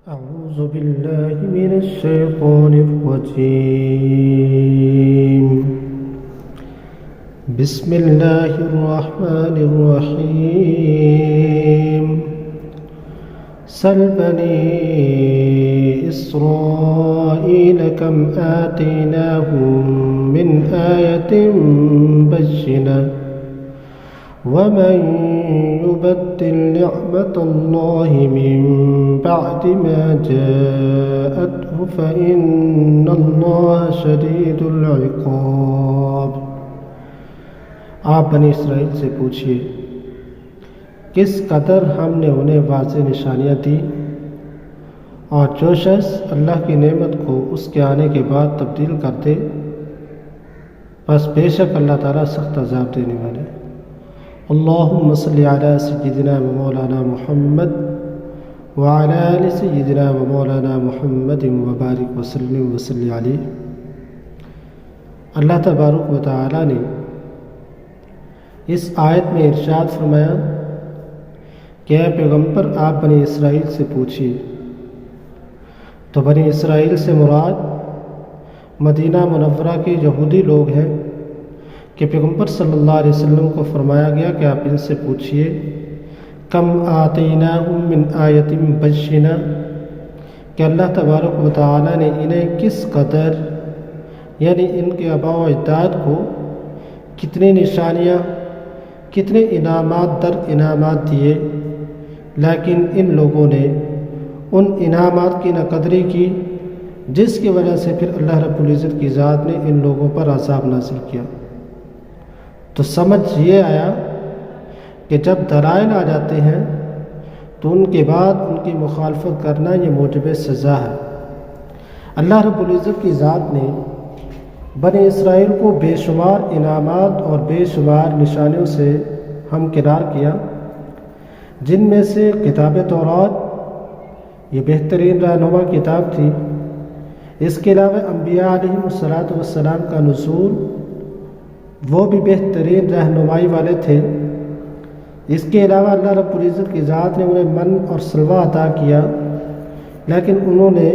أعوذ بالله من الشيطان الرجيم. بسم الله الرحمن الرحيم. سل بني إسرائيل كم آتيناهم من آية بينة ومن يبدل نعمة الله من بعد ما جاءته فإن الله شديد العقاب. آپ بنی اسرائیل سے پوچھئے کس قدر ہم نے انہیں واضح نشانیاں دی اور جو شخص اللہ کی نعمت کو اس کے آنے کے بعد تبدیل کر دے بس بے شک اللہ تعالیٰ سخت عذاب دینے والے. اللہم صلی علی سیدنا و مولانا محمد وعلی آل سیدنا و مولانا محمد وبارک وسلم وصلی علیہ. اللہ تبارک و تعالیٰ نے اس آیت میں ارشاد فرمایا کہ اے پیغمبر آپ بنی اسرائیل سے پوچھیے. تو بنی اسرائیل سے مراد مدینہ منورہ کے یہودی لوگ ہیں کہ پیغمبر صلی اللہ علیہ وسلم کو فرمایا گیا کہ آپ ان سے پوچھئے کم آتیناہم من آیت بینہ کہ اللہ تبارک و تعالیٰ نے انہیں کس قدر یعنی ان کے آباء و اجداد کو کتنی نشانیاں کتنے انعامات در انعامات دیے، لیکن ان لوگوں نے ان انعامات کی نہ قدری کی جس کی وجہ سے پھر اللہ رب العزت کی ذات نے ان لوگوں پر عذاب نازل کیا. تو سمجھ یہ آیا کہ جب دلائل آ جاتے ہیں تو ان کے بعد ان کی مخالفت کرنا یہ موجب سزا ہے. اللہ رب العزت کی ذات نے بنی اسرائیل کو بے شمار انعامات اور بے شمار نشانیوں سے ہمکنار کیا، جن میں سے کتاب تورات یہ بہترین رہنما کتاب تھی. اس کے علاوہ انبیاء علیہم السلام کا نزول وہ بھی بہترین رہنمائی والے تھے. اس کے علاوہ اللہ رب العزت کی ذات نے انہیں من اور سلوہ عطا کیا، لیکن انہوں نے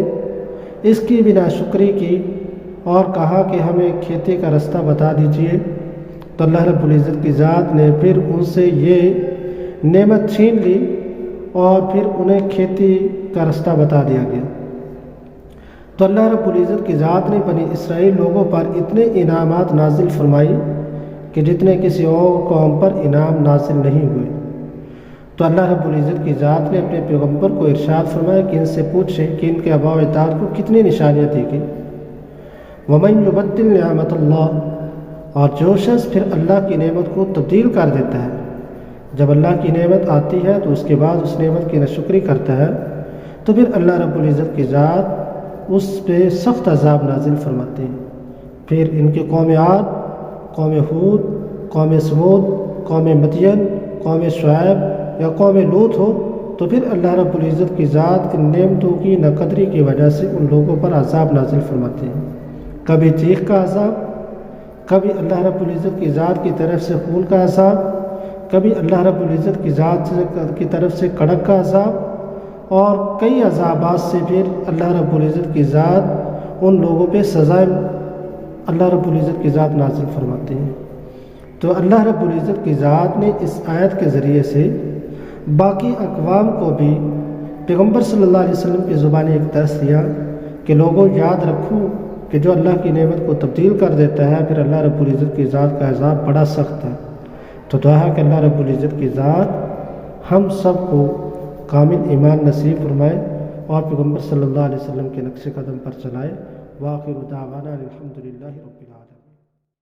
اس کی بھی ناشکری کی اور کہا کہ ہمیں کھیتی کا رستہ بتا دیجئے. تو اللہ رب العزت کی ذات نے پھر ان سے یہ نعمت چھین لی اور پھر انہیں کھیتی کا رستہ بتا دیا گیا. تو اللہ رب العزت کی ذات نے بنی اسرائیل لوگوں پر اتنے انعامات نازل فرمائی کہ جتنے کسی اور قوم پر انعام نازل نہیں ہوئے. تو اللہ رب العزت کی ذات نے اپنے پیغمبر کو ارشاد فرمایا کہ ان سے پوچھیں کہ ان کے آباء و اجداد کو کتنی نشانیاں دی گئی. وَمَن يُبَدِّلْ نِعْمَةَ اللَّهِ اور جو شخص پھر اللہ کی نعمت کو تبدیل کر دیتا ہے، جب اللہ کی نعمت آتی ہے تو اس کے بعد اس نعمت کی ناشکری کرتا ہے تو پھر اللہ رب العزت کی ذات اس پہ سخت عذاب نازل فرماتے ہیں. پھر ان کی قوم عاد، قوم ہود، قوم سمود، قوم مدین، قوم شعیب یا قوم لوط ہو تو پھر اللہ رب العزت کی ذات ان نعمتوں کی ناقدری کی وجہ سے ان لوگوں پر عذاب نازل فرماتے ہیں. کبھی چیخ کا عذاب، کبھی اللہ رب العزت کی ذات کی طرف سے خون کا عذاب، کبھی اللہ رب العزت کی ذات کی طرف سے کڑک کا عذاب، اور کئی عذابات سے پھر اللہ رب العزت کی ذات ان لوگوں پہ سزائیں اللہ رب العزت کی ذات نازل فرماتے ہیں. تو اللہ رب العزت کی ذات نے اس آیت کے ذریعے سے باقی اقوام کو بھی پیغمبر صلی اللہ علیہ وسلم کی زبانی ایک درس دیا کہ لوگوں یاد رکھو کہ جو اللہ کی نعمت کو تبدیل کر دیتا ہے پھر اللہ رب العزت کی ذات کا عذاب بڑا سخت ہے. تو دعا ہے کہ اللہ رب العزت کی ذات ہم سب کو کامل ایمان نصیب فرمائے اور پیغمبر صلی اللہ علیہ وسلم کے نقش قدم پر چلائے. وآخر دعوانا الحمدللہ رب العالمین.